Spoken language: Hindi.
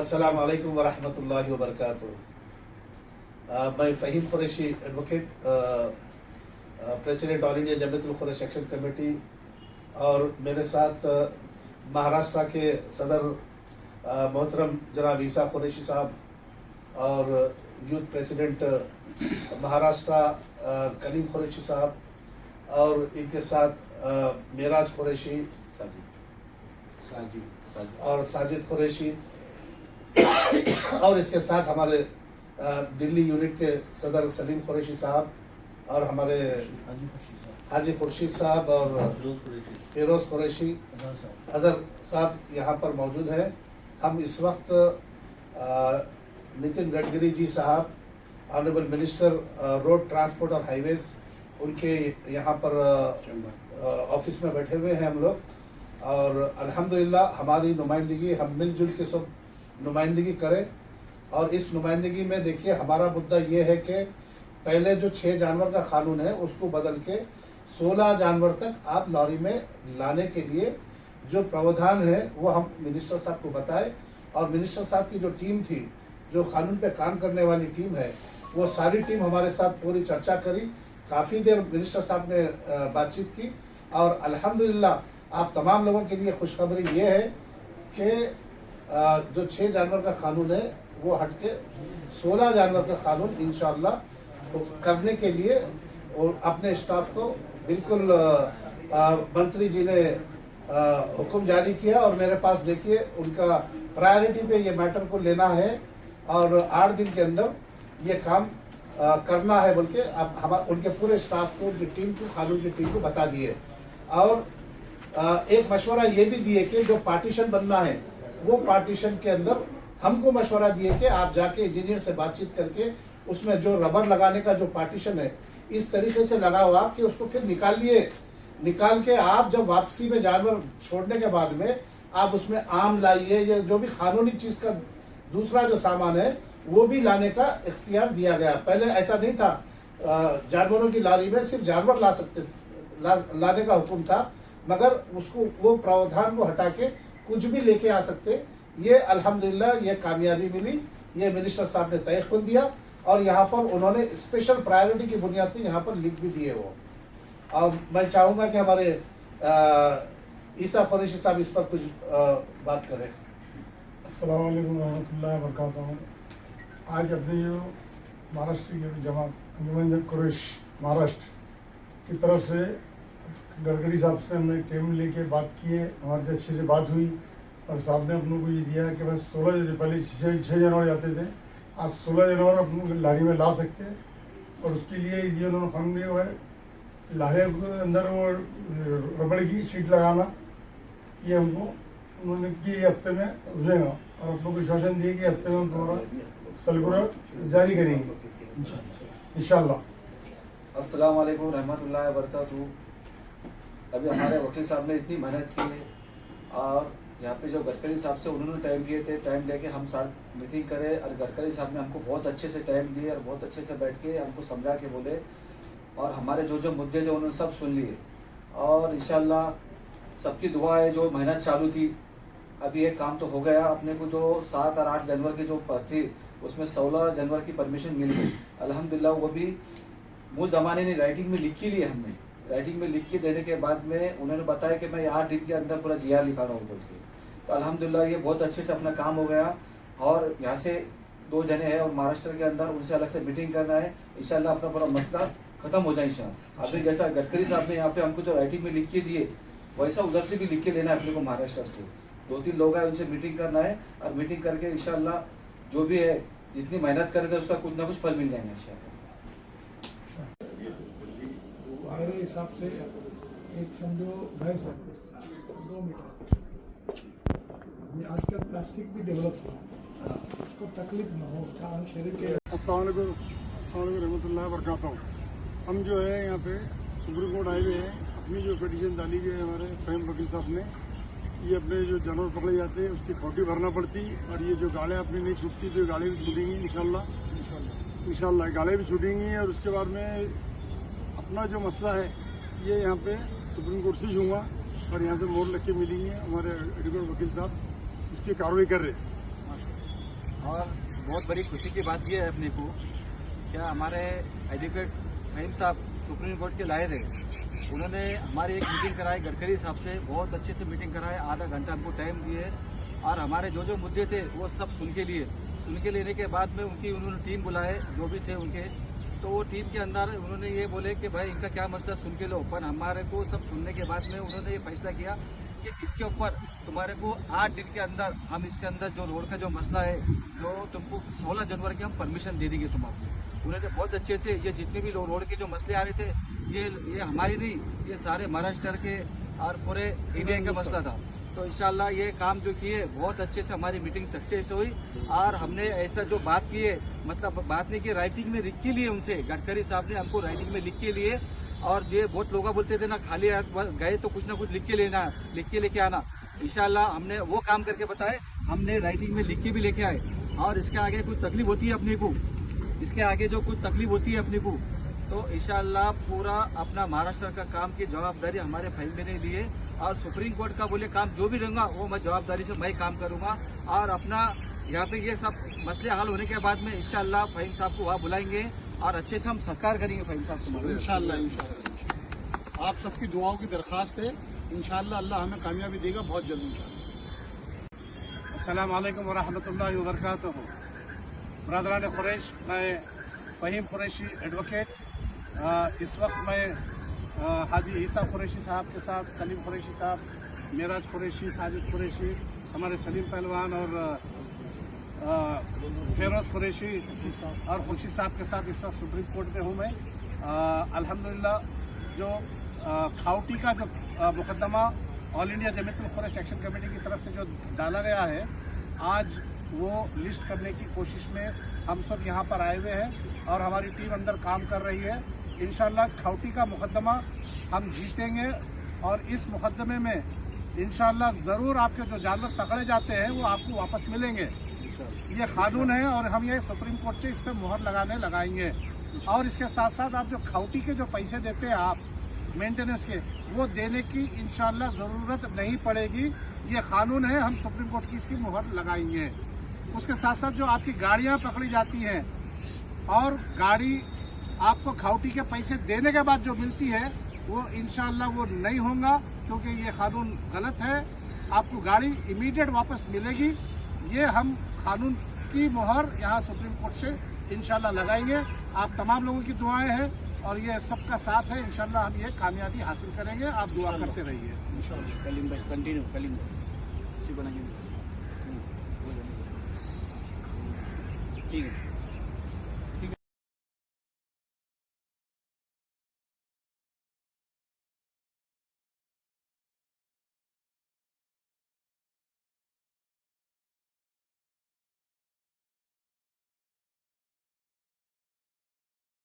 अस्सलाम वालेकुम वरहमतुल्लाहि वबरकातुहू। मैं Faheem Qureshi advocate, president all India Jamiatul Quraish action committee, और मेरे साथ महाराष्ट्र के सदर मोहतरम जनाब ईसा कुरैशी साहब और यूथ प्रेसिडेंट महाराष्ट्र कलीम कुरैशी साहब, और इनके साथ मेराज कुरैशी और साजिद कुरैशी, और इसके साथ हमारे दिल्ली यूनिट के सदर सलीम कुरैशी साहब और हमारे हाजी खुर्शीद साहब और फिरोज कुरैशी अदर साहब यहाँ पर मौजूद हैं। हम इस वक्त नितिन गडकरी जी साहब, ऑनरेबल मिनिस्टर रोड ट्रांसपोर्ट और हाईवेज, उनके यहाँ पर ऑफिस में बैठे हुए हैं हम लोग। और अल्हम्दुलिल्लाह हमारी नुमाइंदगी, हम मिलजुल के सब नुमाइंदगी करें। और इस नुमाइंदगी में देखिए हमारा मुद्दा ये है कि पहले जो 6 जानवर का कानून है उसको बदल के 16 जानवर तक आप लॉरी में लाने के लिए जो प्रावधान है वो हम मिनिस्टर साहब को बताए। और मिनिस्टर साहब की जो टीम थी, जो कानून पे काम करने वाली टीम है, वो सारी टीम हमारे साथ पूरी चर्चा करी। काफ़ी देर मिनिस्टर साहब ने बातचीत की। और अल्हम्दुलिल्लाह आप तमाम लोगों के लिए खुशखबरी ये है कि जो 6 जानवर का कानून है वो हट के 16 जानवर का कानून इंशाअल्लाह करने के लिए और अपने स्टाफ को बिल्कुल मंत्री जी ने हुक्म जारी किया। और मेरे पास देखिए उनका प्रायोरिटी पे ये मैटर को लेना है और 8 दिन के अंदर ये काम करना है बोल के अब हम उनके पूरे स्टाफ को, उनकी टीम को, कानून की टीम को बता दिए। और एक मशवरा ये भी दिए कि जो पार्टीशन बनना है वो पार्टीशन के अंदर हमको मशवरा दिए कि आप जाके इंजीनियर से बातचीत करके उसमें जो रबर लगाने का जो पार्टीशन है इस तरीके से लगाओ आप कि उसको फिर निकाल के आप जब वापसी में जानवर छोड़ने के बाद में आप उसमें आम लाइए या जो भी कानूनी चीज का दूसरा जो सामान है वो भी लाने का इख्तियार दिया गया। पहले ऐसा नहीं था, जानवरों की लारी में सिर्फ जानवर ला सकते लाने का हुक्म था, मगर उसको वो प्रावधान को हटा के कुछ भी लेके आ सकते। ये अल्हम्दुलिल्लाह ये कामयाबी मिली, ये मिनिस्टर साहब ने तय खुद दिया और यहाँ पर उन्होंने स्पेशल प्रायोरिटी की बुनियाद पर यहाँ पर लिख भी दिए वो। और मैं चाहूँगा कि हमारे ईसा कुरैशी साहब इस पर कुछ बात करें। अस्सलाम वालेकुम रहमतुल्लाहि व बरकातहू। आज अपने जो महाराष्ट्र की जमात अंजुमन कुरैश महाराष्ट्र की तरफ से गडकरी साहब से हमने टीम लेके बात की है, हमारे से अच्छे से बात हुई और साहब ने अपनों को ये दिया है कि बस 16 पहले 6 जनवरी आते थे, आज 16 जनवरी अपनों लारी में ला सकते हैं। और उसके लिए ये उन्होंने फंड दिया हुआ है, लारे के अंदर वो रबड़ की शीट लगाना, ये हमको उन्होंने कि हफ्ते में उजलेगा और आप लोग को विश्वासन दिए कि हफ्ते में हम तुम्हारा सलगुरा जारी करेंगे इंशाल्लाह। अस्सलाम वालेकुम रहमतुल्लाहि व बरकातहू। अभी हमारे वकील साहब ने इतनी मेहनत की है और यहाँ पे जो गडकरी साहब से उन्होंने टाइम दिए थे, टाइम लेके हम साथ मीटिंग करे और गडकरी साहब ने हमको बहुत अच्छे से टाइम दिए और बहुत अच्छे से बैठ के हमको समझा के बोले और हमारे जो जो मुद्दे थे उन्होंने सब सुन लिए। और इंशाल्लाह सबकी दुआ है, जो मेहनत चालू थी अभी एक काम तो हो गया। अपने को जो 7 और 8 जनवरी की जो थी उसमें 16 जनवरी की परमिशन मिल गई अल्हम्दुलिल्लाह। वो भी वो ज़माने ने राइटिंग में लिख के लिए हमने राइटिंग में लिख के देने के बाद में उन्होंने बताया कि मैं 8 दिन के अंदर पूरा GR लिखाना हूँ बोल के। तो अल्हम्दुलिल्लाह ये बहुत अच्छे से अपना काम हो गया। और यहाँ से 2 जने हैं और महाराष्ट्र के अंदर उनसे अलग से मीटिंग करना है, इंशाल्लाह अपना पूरा मसला खत्म हो जाए इंशाल्लाह। अभी जैसा गडकरी साहब ने यहाँ पे हमको जो राइटिंग में लिख के दिए वैसा उधर से भी लिख के लेना है अपने को। महाराष्ट्र से 2-3 लोग हैं, उनसे मीटिंग करना है और मीटिंग करके इंशाल्लाह जो भी है जितनी मेहनत करे थे उसका कुछ ना कुछ फल मिल जाएगा इंशाल्लाह। मेरे हिसाब से एक समझो भैंस 2 मीटर, आजकल प्लास्टिक भी डेवलप हुआ, उसको तकलीफ ना हो, उसका हम शरीर के। अस्सलाम वालेकुम रहमतुल्लाहि व बरकातहू। हम जो है यहाँ पे सुप्रीम कोर्ट आए हुए हैं, अपनी जो पिटीशन डाली गई है हमारे फ़हीम वकील साहब ने, ये अपने जो जानवर पकड़े जाते हैं उसकी खौटी भरना पड़ती और ये जो गाड़ियाँ अपनी नहीं छूटती तो ये गाड़ी भी छूटेंगी इंशाल्लाह गाड़ियाँ भी छूटेंगी। और उसके बाद में अपना जो मसला है ये यहाँ पे सुप्रीम कोर्ट से हुआ और यहाँ से मोहर लग के मिली है हमारे एडवोकेट वकील साहब, उसकी कार्रवाई कर रहे हैं। और बहुत बड़ी खुशी की बात यह है अपने को, क्या हमारे एडवोकेट फहीम साहब सुप्रीम कोर्ट के लाए थे, उन्होंने हमारी एक मीटिंग कराई गडकरी साहब से, बहुत अच्छे से मीटिंग कराए, आधा घंटा हमको टाइम दिए और हमारे जो मुद्दे थे वो सब सुन के लेने के बाद में उन्होंने टीम बुलाए जो भी थे उनके, तो वो टीम के अंदर उन्होंने ये बोले कि भाई इनका क्या मसला सुन के लो, पर हमारे को सब सुनने के बाद में उन्होंने ये फैसला किया कि इसके ऊपर तुम्हारे को 8 दिन के अंदर हम इसके अंदर जो रोड का जो मसला है जो तुमको 16 जनवरी की हम परमिशन दे देंगे तुम्हारे। उन्होंने बहुत अच्छे से ये जितने भी रोड के जो मसले आ रहे थे ये हमारी नहीं, ये सारे महाराष्ट्र के और पूरे इंडिया का मसला था। तो इंशाल्लाह ये काम जो किए बहुत अच्छे से हमारी मीटिंग सक्सेस हुई और हमने ऐसा जो बात की है, मतलब बात नहीं की, राइटिंग में लिख के लिए उनसे गडकरी साहब ने हमको राइटिंग में लिख के लिए, और ये बहुत लोग बोलते थे ना खाली हाथ गए तो कुछ ना कुछ लिख के लेके आना, इंशाल्लाह हमने वो काम करके बताए, हमने राइटिंग में लिख के भी लेके आए। और इसके आगे कुछ तकलीफ होती है अपने को, इसके आगे जो कुछ तकलीफ होती है अपने को, तो इंशाल्लाह पूरा अपना महाराष्ट्र का काम की जवाबदारी हमारे फहीम ने लिए और सुप्रीम कोर्ट का बोले काम जो भी रहेगा वो मैं जवाबदारी से मैं काम करूंगा और अपना यहाँ पे ये सब मसले हल होने के बाद में इंशाल्लाह फहीम साहब को वहाँ बुलाएंगे और अच्छे से हम सत्कार करेंगे फहीम साहब को इंशाल्लाह। आप सबकी दुआओं की दरख्वास्त है, इंशाल्लाह अल्लाह हमें कामयाबी देगा बहुत जल्द इंशाल्लाह। अस्सलाम वालेकुम व रहमतुल्लाहि व बरकातुहू। बरदरान कुरैश, मैं फहीम कुरैशी एडवोकेट, इस वक्त मैं हाजी ईसा कुरैशी साहब के साथ, सलीम कुरैशी साहब, मेराज कुरैशी, साजिद कुरैशी, हमारे सलीम पहलवान और फेरोज कुरैशी और खुर्शीद साहब के साथ इस वक्त सुप्रीम कोर्ट में हूँ मैं। अल्हम्दुलिल्लाह जो खाउटी का जो मुकदमा all India Jamiatul Quraish action committee की तरफ से जो डाला गया है, आज वो लिस्ट करने की कोशिश में हम सब यहाँ पर आए हुए हैं और हमारी टीम अंदर काम कर रही है। इंशाल्लाह खाउटी का मुकदमा हम जीतेंगे और इस मुकदमे में इंशाल्लाह ज़रूर आपके जो जानवर पकड़े जाते हैं वो आपको वापस मिलेंगे। ये कानून है और हम ये सुप्रीम कोर्ट से इस पर मुहर लगाएंगे। और इसके साथ साथ आप जो खाउटी के जो पैसे देते हैं आप मेंटेनेंस के, वो देने की इंशाल्लाह ज़रूरत नहीं पड़ेगी। ये कानून है, हम सुप्रीम कोर्ट की इसकी मुहर लगाएंगे। उसके साथ साथ जो आपकी गाड़ियाँ पकड़ी जाती हैं और गाड़ी आपको खाउटी के पैसे देने के बाद जो मिलती है वो इंशाल्लाह वो नहीं होगा, क्योंकि ये कानून गलत है। आपको गाड़ी इमीडिएट वापस मिलेगी। ये हम कानून की मुहर यहाँ सुप्रीम कोर्ट से इंशाल्लाह लगाएंगे। आप तमाम लोगों की दुआएं हैं और ये सबका साथ है, इंशाल्लाह हम ये कामयाबी हासिल करेंगे। आप दुआ करते रहिए इंशाल्लाह। कलीम भाई कंटिन्यू, कलीम भाई इसी बनाएंगे, ठीक है।